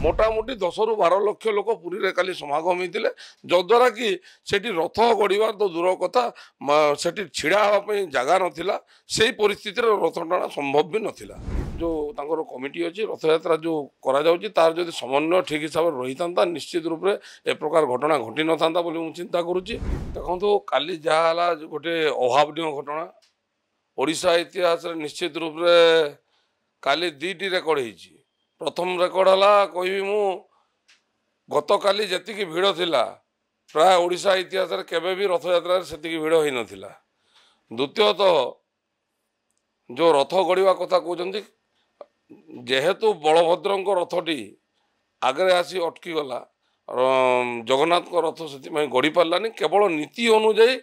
मोटामोटी 10 ରୁ 12 ଲକ୍ଷ लोक पुरी रे काली समागम होते जद्वारा कि सेठी रथ गड़ार तो दूर कथा सेठी छिड़ा हाँपी जगह नाला से परिस्थिति रथ टाणा संभव भी नाला जो तांकर कमिटी अच्छी रथ यात्रा जो करा तार जदि समन्वय ठीक हिसाब से रही था निश्चित रूप से ए प्रकार घटना घटी न था मुझे चिंता करुच्ची। देखो काली जहाँ गोटे अभावन घटना ओडिशा इतिहास निश्चित रूप से काली दुईटी रेकर्ड होती। प्रथम रेकर्ड है कहि मु गत काली जी भिड़ थिला प्राय ओडिशा इतिहास केबे भी रथ यात्रा से भिड़ हो नाला। द्वितीयतः जो रथ गड़ा कथा कहते जेहेतु बलभद्र रथटी आगे आसी अटकी गला जगन्नाथ रथ से गड़ी पारानी केवल नीति अनुजाई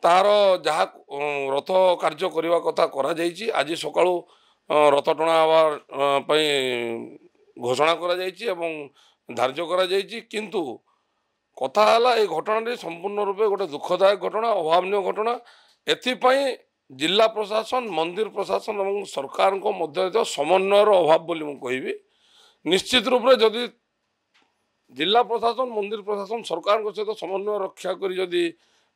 तार जहाँ रथ कार्य करने कथा करा जाइछि। आज सकाळु रथ टणा हवा घोषणा करा जाइछि एवं धार्य करा जाइछि। किंतु कथा है ये घटना संपूर्ण रूपे गोटे दुखदायक घटना अभावन घटना। एथिपाई जिला प्रशासन मंदिर प्रशासन और सरकार को मध्य समन्वयर अभाव बोली मु कहिबी। निश्चित रूप से जदि जिला प्रशासन मंदिर प्रशासन सरकार को सहित समन्वय रक्षा करी जदि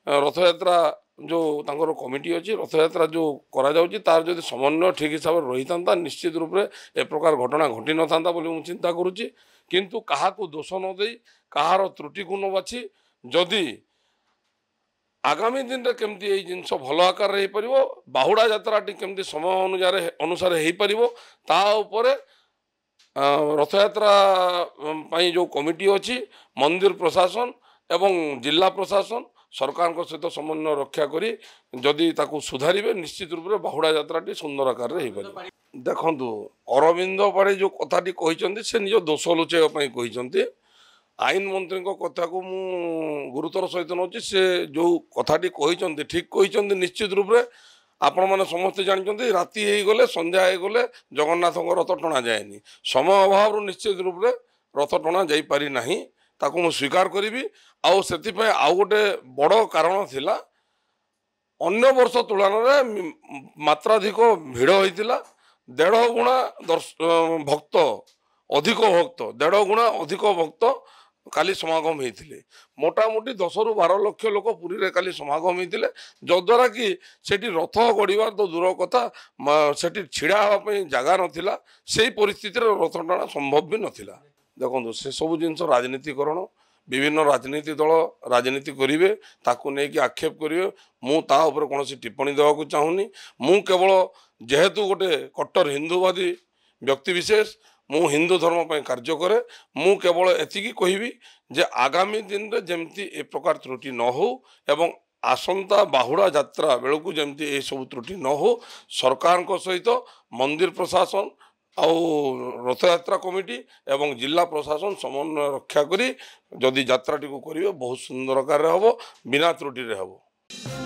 रथ यात्रा जो तांकर कमिटी अच्छी रथ यात्रा जो करा जाउची तार जदि समन्वय ठीक हिसाब से रही था निश्चित रूप से ए प्रकार घटना घटी न था मुझे चिंता करुच्ची। किंतु कहा दोष न दे कहार त्रुटि को न बाछी जदि आगामी दिन में केमती ये जिनस भल आकार बाहुड़ा यात्रा केमती समय अनुसार हो पार रथ यात्रा जो कमिटी अच्छी मंदिर प्रशासन एवं जिला प्रशासन सरकार को सहित समन्वय रक्षा करी जदि ताकू सुधारे निश्चित रूप से बाहुड़ा यात्रा सुंदर आकार देखु अरविंद पाढ़ी जो कथाटी कहते से निज दोष लुचाई कहते आईन मंत्री कथा को मु गुरुतर सहित नौची से जो कथाटी कहते ठीक कहते निश्चित रूप से आपण मैंने समस्ते जानते राति हो गले संध्या हो गले जगन्नाथ रथ टणा जाएनि समय अभाव निश्चित रूप से रथ टणा जा पारि नाही ताकू मु स्वीकार करी। आउ से गोटे बड़ कारण थिला अन्य वर्ष तुलन मात्राधिक भिड़ होता 1.5 गुणा भक्त अधिक भक्त 1.5 गुणा अधिक भक्त काली समागम होते मोटामोटी 10 ରୁ 12 ଲକ୍ଷ लोक पुरी रे काली समागम होते जद्वारा कि सेठी रथ गड़ार तो दूर कथा सेठी छिड़ा हाँपी जगह नाला से परिस्थिति रथ टाणा संभव भी नाला। देखो से सब जिन राजनीतिकरण विभिन्न राजनीति दल राजनीति करेंगे ताकू नहीं आक्षेप करेंगे मु कौन टिप्पणी देवाक चाहूनी। मु केवल जेहेतु गोटे कट्टर हिंदूवादी व्यक्ति विशेष मु हिंदू धर्म पर कार्य करे मु केवल एतिकी कहबी जे आगामी दिन रे जेमती ए प्रकार त्रुटि न हो एवं आसंता बाहुड़ा यात्रा बेलू जमती ये सब त्रुटि न हो सरकार को सहित मंदिर प्रशासन आउ रथ यात्रा कमिटी एवं जिला प्रशासन समन्वय रक्षा करी जदि यात्रा टी को करिवे बहुत सुंदर आकार हम बिना त्रुटि हम।